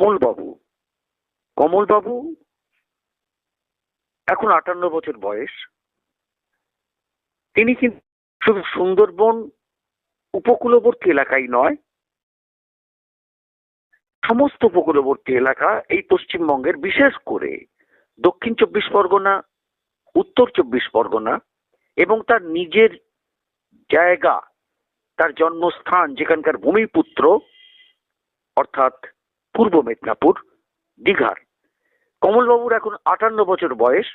কমলবাবু। কমলবাবু এখন 58 বছর বয়স। তিনি কিন্তু শুধু সুন্দরবন উপকূলবর্তী এলাকায় নয়, সমস্ত উপকূলবর্তী এলাকা এই পশ্চিমবঙ্গের, বিশেষ করে দক্ষিণ 24 পরগনা, উত্তর 24 পরগনা এবং তার নিজের জায়গা, তার জন্মস্থান, যেখানকার ভূমিপুত্র, অর্থাৎ পূর্ব মেদিনীপুর, দীঘার। কমলবাবুর এখন 58 বছর বয়স।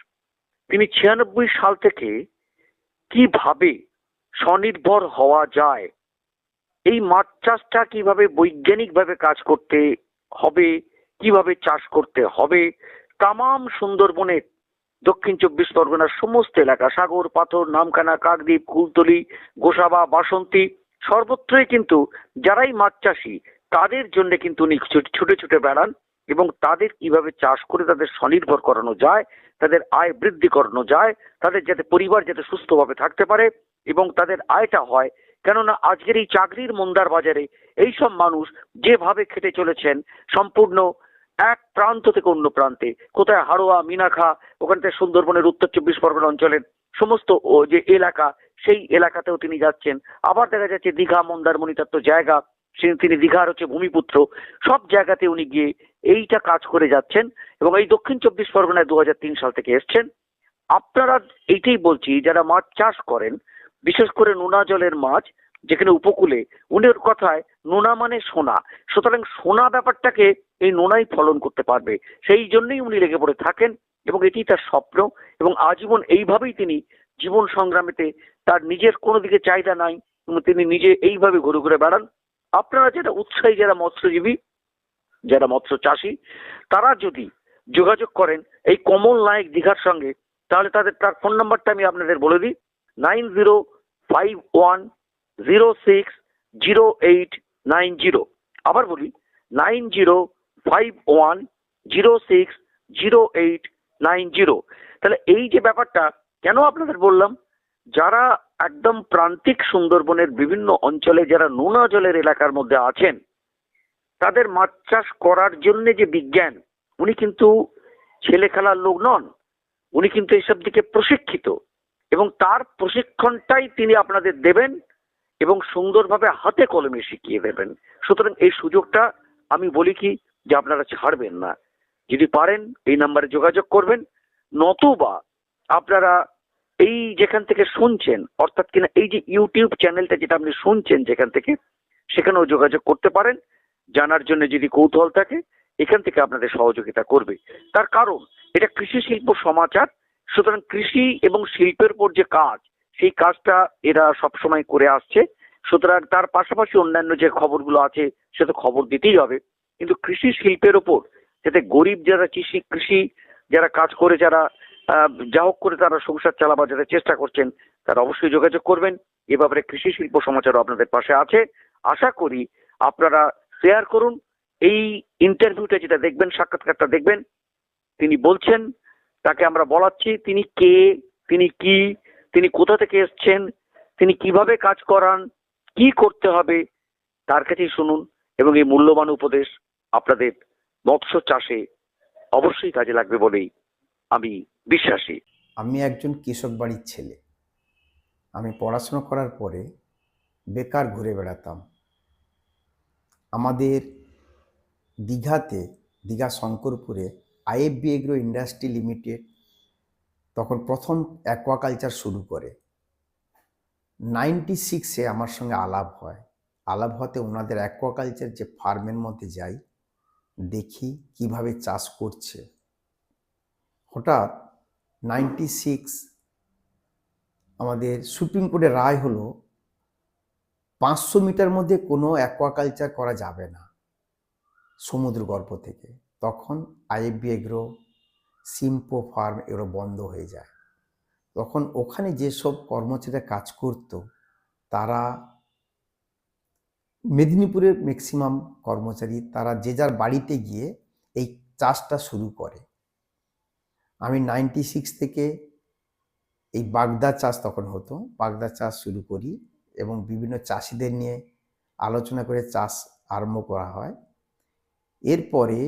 তিনি 96 সাল থেকে কিভাবে স্বনির্ভর হওয়া যায়, এই মাছ চাষটা কিভাবে বৈজ্ঞানিকভাবে কাজ করতে হবে, কিভাবে চাষ করতে হবে, তামাম সুন্দরবনের দক্ষিণ 24 পরগনার সমস্ত এলাকা, সাগর, পাথর, নামখানা, কাকদ্বীপ, কুলতলি, গোসাবা, বাসন্তী, সর্বত্রই কিন্তু যারাই মাছ চাষি তাদের জন্য কিন্তু উনি ছুটে ছুটে বেড়ান এবং তাদের কিভাবে চাষ করে তাদের স্বনির্ভর করানো যায়, তাদের আয় বৃদ্ধি করানো যায়, তাদের যাতে পরিবার যাতে সুস্থভাবে থাকতে পারে এবং তাদের আয়টা হয়। কেননা আজকের এই চাকরির মন্দার বাজারে এইসব মানুষ যেভাবে খেটে চলেছেন, সম্পূর্ণ এক প্রান্ত থেকে অন্য প্রান্তে, কোথায় হাড়োয়া, মিনাখা, ওখান থেকে সুন্দরবনের উত্তর 24 পরগনা অঞ্চলের সমস্ত যে এলাকা, সেই এলাকাতেও তিনি যাচ্ছেন। আবার দেখা যাচ্ছে দীঘা, মন্দারমণি, তার তো জায়গা, তিনি দীঘার হচ্ছে ভূমিপুত্র, সব জায়গাতে উনি গিয়ে এইটা কাজ করে যাচ্ছেন এবং এই দক্ষিণ 24 পরগনায় 2003 সাল থেকে এসছেন। আপনারা এইটাই বলছি, যারা মাছ চাষ করেন, বিশেষ করে নোনা জলের মাছ, যেখানে উপকূলে, উনির কথায় নোনা মানে সোনা, সুতরাং সোনা ব্যাপারটাকে এই নোনাই ফলন করতে পারবে, সেই জন্যই উনি লেগে পড়ে থাকেন এবং এটি তার স্বপ্ন এবং আজীবন এইভাবেই তিনি জীবন সংগ্রামেতে, তার নিজের কোনো দিকে চাহিদা নাই, তিনি নিজে এইভাবে ঘুরে ঘুরে বেড়ান। আপনারা যারা উৎসাহী, যারা মৎস্যজীবী, যারা মৎস্য চাষী, তারা যদি যোগাযোগ করেন এই কমল নায়েক দীঘার সঙ্গে, তাহলে তার ফোন নাম্বারটা আমি আপনাদের বলে দিই, 9051060890। আবার বলি, 9051060890। তাহলে এই যে ব্যাপারটা কেন আপনাদের বললাম, যারা একদম প্রান্তিক সুন্দরবনের বিভিন্ন অঞ্চলে, যারা নোনা জলের এলাকার মধ্যে আছেন, তাদের মাছ চাষ করার জন্য যে বিজ্ঞান, উনি কিন্তু ছেলে খেলার লোক নন, উনি কিন্তু এসব দিকে প্রশিক্ষিত এবং তার প্রশিক্ষণটাই তিনি আপনাদের দেবেন এবং সুন্দরভাবে হাতে কলমে শিখিয়ে দেবেন। সুতরাং এই সুযোগটা আমি বলি কি, যে আপনারা ছাড়বেন না। যদি পারেন এই নাম্বারে যোগাযোগ করবেন, নতুবা আপনারা এই যেখান থেকে শুনছেন, অর্থাৎ কিনা এই যে ইউটিউব চ্যানেলটা যেটা আপনি শুনছেন যেখান থেকে, সেখানেও যোগাযোগ করতে পারেন। জানার জন্য যদি কৌতূহল থাকে, এখান থেকে আপনাদের সহযোগিতা করবে। তার কারণ এটা কৃষি শিল্প সমাচার, সুতরাং কৃষি এবং শিল্পের উপর যে কাজ, সেই কাজটা এরা সবসময় করে আসছে। সুতরাং তার পাশাপাশি অন্যান্য যে খবরগুলো আছে সে তো খবর দিতেই হবে, কিন্তু কৃষি শিল্পের ওপর যাতে গরিব যারা কৃষি যারা কাজ করে, যারা যা হোক করে তারা সংসার চালাবার যারা চেষ্টা করছেন, তারা অবশ্যই যোগাযোগ করবেন। এ ব্যাপারে কৃষি শিল্প সমাচারও আপনাদের পাশে আছে। আশা করি আপনারা শেয়ার করুন। এই ইন্টারভিউটা যেটা দেখবেন, সাক্ষাৎকারটা দেখবেন, তিনি বলছেন, তাকে আমরা বলাচ্ছি তিনি কে, তিনি কি, তিনি কোথা থেকে এসছেন, তিনি কিভাবে কাজ করান, কি করতে হবে, তার কাছেই শুনুন এবং এই মূল্যবান উপদেশ আপনাদের মৎস্য চাষে অবশ্যই কাজে লাগবে বলেই আমি বিশ্বাসী। আমি একজন কৃষক বাড়ির ছেলে। আমি পড়াশোনা করার পরে বেকার ঘুরে বেড়াতাম। আমাদের দীঘাতে, দীঘা শঙ্করপুরে আইএফবি এগ্রো ইন্ডাস্ট্রি লিমিটেড তখন প্রথম অ্যাকোয়াকালচার শুরু করে। 96-এ আমার সঙ্গে আলাপ হয়। আলাপ হতে ওনাদের অ্যাকোয়াকালচার যে ফার্মের মধ্যে যাই, দেখি কিভাবে চাষ করছে। হঠাৎ 96 আমাদের সুপ্রিম কোর্টে রায় হলো 500 মিটার মধ্যে কোনো অ্যাকোয়াকালচার করা যাবে না সমুদ্রগর্ভ থেকে। তখন আইএফবি এগ্রো, সিম্পো ফার্ম এগুলো বন্ধ হয়ে যায়। তখন ওখানে যেসব কর্মচারীরা কাজ করত, তারা মেদিনীপুরের ম্যাক্সিমাম কর্মচারী, তারা যে যার বাড়িতে গিয়ে এই চাষটা শুরু করে। আমি 96 থেকে এই বাগদা চাষ তখন হতো, বাগদা চাষ শুরু করি এবং বিভিন্ন চাষিদের নিয়ে আলোচনা করে চাষ আরম্ভ করা হয়। এরপরে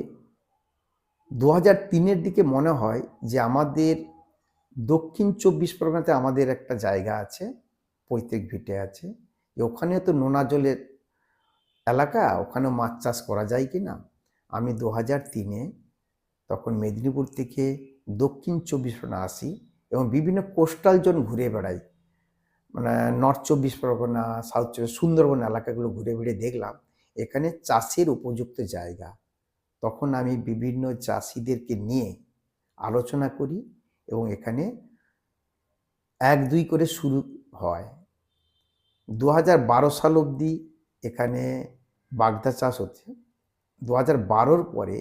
2003-এর দিকে মনে হয় যে আমাদের দক্ষিণ 24 পরগনাতে আমাদের একটা জায়গা আছে, পৈতৃক ভিটে আছে, যে ওখানে তো নোনা জলের এলাকা, ওখানেও মাছ চাষ করা যায় কি না। আমি 2003-এ তখন মেদিনীপুর থেকে দক্ষিণ 24 পরগনা আসি এবং বিভিন্ন কোস্টাল জোন ঘুরে বেড়াই, মানে নর্থ 24 পরগনা, সাউথ সুন্দরবন এলাকাগুলো ঘুরে ঘুরে দেখলাম এখানে চাষের উপযুক্ত জায়গা। তখন আমি বিভিন্ন চাষিদেরকে নিয়ে আলোচনা করি এবং এখানে 1-2 করে শুরু হয়। 2012 সাল অবধি এখানে বাগদা চাষ হচ্ছে। 2012-র পরে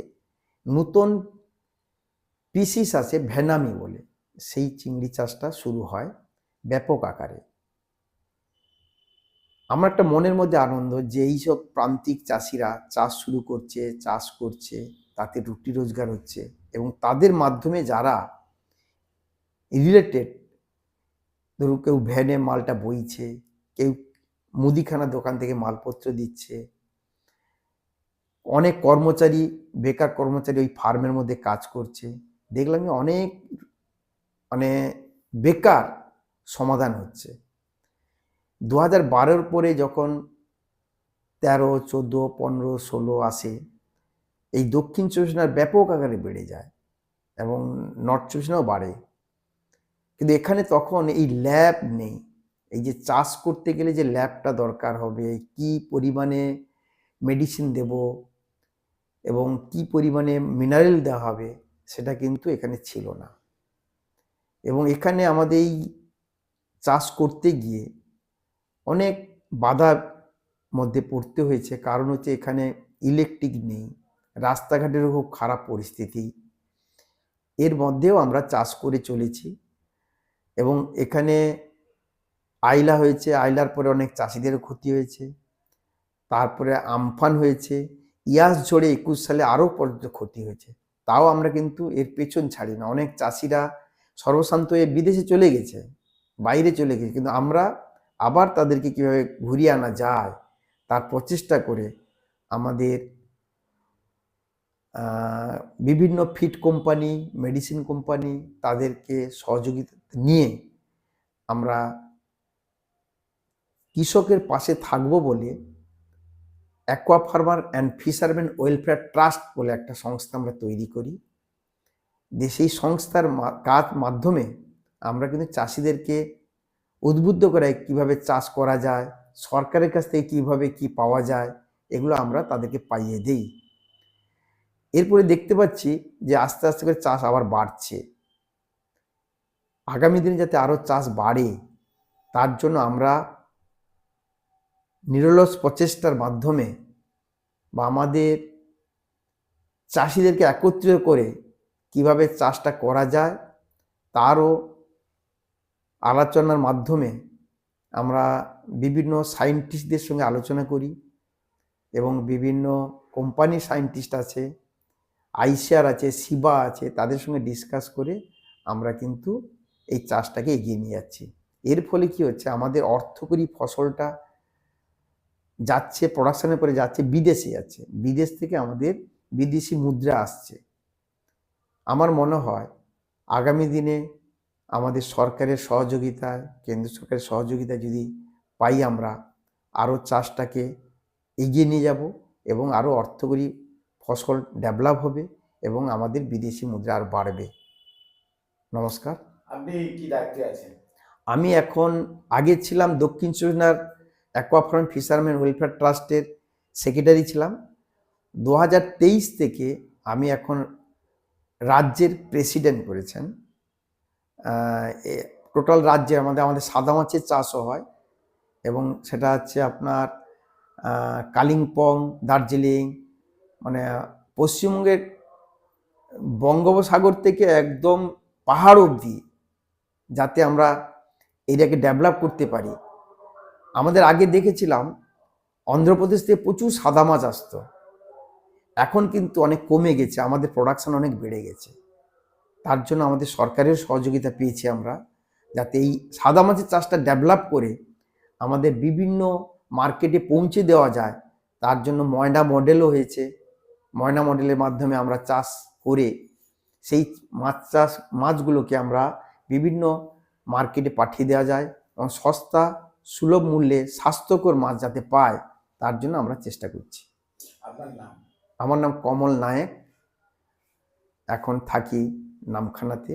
নতুন পিসিস আছে ভেনামি বলে, সেই চিংড়ি চাষটা শুরু হয় ব্যাপক আকারে। আমার একটা মনের মধ্যে আনন্দ যে এইসব প্রান্তিক চাষিরা চাষ শুরু করছে, চাষ করছে, তাতে রুটি রোজগার হচ্ছে এবং তাদের মাধ্যমে যারা রিলেটেড, ধরুন কেউ ভ্যানে মালটা বইছে, কেউ মুদিখানা দোকান থেকে মালপত্র দিচ্ছে, অনেক কর্মচারী, বেকার কর্মচারী ওই ফার্মের মধ্যে কাজ করছে। দেখলাম যে অনেক মানে বেকার সমাধান হচ্ছে। 2012-র পরে যখন 13, 14, 15, 16 আসে, এই দক্ষিণ 24 পরগনার ব্যাপক আকারে বেড়ে যায় এবং নর্থ 24 পরগনাও বাড়ে। কিন্তু এখানে তখন এই ল্যাব নেই। এই যে চাষ করতে গেলে যে ল্যাবটা দরকার হবে, কি পরিমাণে মেডিসিন দেব এবং কি পরিমাণে মিনারেল দেওয়া হবে, সেটা কিন্তু এখানে ছিল না। এবং এখানে আমাদের এই চাষ করতে গিয়ে অনেক বাধার মধ্যে পড়তে হয়েছে। কারণ হচ্ছে এখানে ইলেকট্রিক নেই, রাস্তাঘাটেরও খুব খারাপ পরিস্থিতি। এর মধ্যেও আমরা চাষ করে চলেছি এবং এখানে আইলা হয়েছে, আইলার পরে অনেক চাষিদেরও ক্ষতি হয়েছে। তারপরে আমফান হয়েছে, ইয়াস ঝড়ে 21 সালে আরও পর্যন্ত ক্ষতি হয়েছে। তাও আমরা কিন্তু এর পেছন ছাড়ি না। অনেক চাষিরা সর্বশান্ত হয়ে বিদেশে চলে গেছে, বাইরে চলে গেছে, কিন্তু আমরা আবার তাদেরকে কীভাবে ঘুরিয়ে আনা যায় তার প্রচেষ্টা করে আমাদের বিভিন্ন ফিড কোম্পানি, মেডিসিন কোম্পানি, তাদেরকে সহযোগিতা নিয়ে আমরা কৃষকের পাশে থাকব বলে aqua farmer and fisherman welfare trust বলে একটা সংস্থা আমরা তৈরি করি। সেই সংস্থার মাধ্যমে আমরা কিন্তু চাষিদেরকে উদ্বুদ্ধ করাই কীভাবে চাষ করা যায়, সরকারের কাছ থেকে কীভাবে কি পাওয়া যায়, এগুলো আমরা তাদেরকে পাইয়ে দিই। এরপরে দেখতে পাচ্ছি যে আস্তে আস্তে করে চাষ আবার বাড়ছে। আগামী দিনে যাতে আরও চাষ বাড়ে তার জন্য আমরা নিরলস প্রচেষ্টার মাধ্যমে বা আমাদের চাষিদেরকে একত্রিত করে কিভাবে চাষটা করা যায় তারও আলোচনার মাধ্যমে আমরা বিভিন্ন সায়েন্টিস্টদের সঙ্গে আলোচনা করি এবং বিভিন্ন কোম্পানির সায়েন্টিস্ট আছে, আইসিআর আছে, সিবা আছে, তাদের সঙ্গে ডিসকাস করে আমরা কিন্তু এই চাষটাকে এগিয়ে নিয়ে যাচ্ছি। এর ফলে কি হচ্ছে, আমাদের অর্থকরী ফসলটা যাচ্ছে, প্রোডাকশনের পরে যাচ্ছে বিদেশে, যাচ্ছে বিদেশ থেকে আমাদের বিদেশি মুদ্রা আসছে। আমার মনে হয় আগামী দিনে আমাদের সরকারের সহযোগিতায়, কেন্দ্র সরকারের সহযোগিতা যদি পাই, আমরা আরও চাষটাকে এগিয়ে নিয়ে যাব এবং আরও অর্থকরী ফসল ডেভেলপ হবে এবং আমাদের বিদেশি মুদ্রা আর বাড়বে। নমস্কার। আপনি কি দায়িত্বে আছেন? আমি এখন আগে ছিলাম দক্ষিণ 24 পরগনার অ্যাকোয়া ফার্ম ফিশারম্যান ওয়েলফেয়ার ট্রাস্টের সেক্রেটারি ছিলাম। 2023 থেকে আমি এখন রাজ্যের প্রেসিডেন্ট করেছেন। টোটাল রাজ্যে আমাদের সাদা মাছের চাষও হয় এবং সেটা হচ্ছে আপনার কালিম্পং, দার্জিলিং, মানে পশ্চিমবঙ্গের বঙ্গোপসাগর থেকে একদম পাহাড় অবধি যাতে আমরা এটাকে ডেভেলপ করতে পারি। আমাদের আগে দেখেছিলাম অন্ধ্রপ্রদেশ থেকে প্রচুর সাদা মাছ আসতো, এখন কিন্তু অনেক কমে গেছে, আমাদের প্রোডাকশন অনেক বেড়ে গেছে। তার জন্য আমাদের সরকারের সহযোগিতা পেয়েছি আমরা, যাতে এই সাদা মাছের চাষটা ডেভেলপ করে আমাদের বিভিন্ন মার্কেটে পৌঁছে দেওয়া যায়। তার জন্য ময়না মডেলও হয়েছে, ময়না মডেলের মাধ্যমে আমরা চাষ করে সেই মাছগুলোকে আমরা বিভিন্ন মার্কেটে পাঠিয়ে দেওয়া যায় এবং সস্তা সুলভ মূল্যে স্বাস্থ্যকর মাছ যাতে পায় তার জন্য আমরা চেষ্টা করছি। আপনার নাম? আমার নাম কমল নায়েক, এখন থাকি নামখানাতে।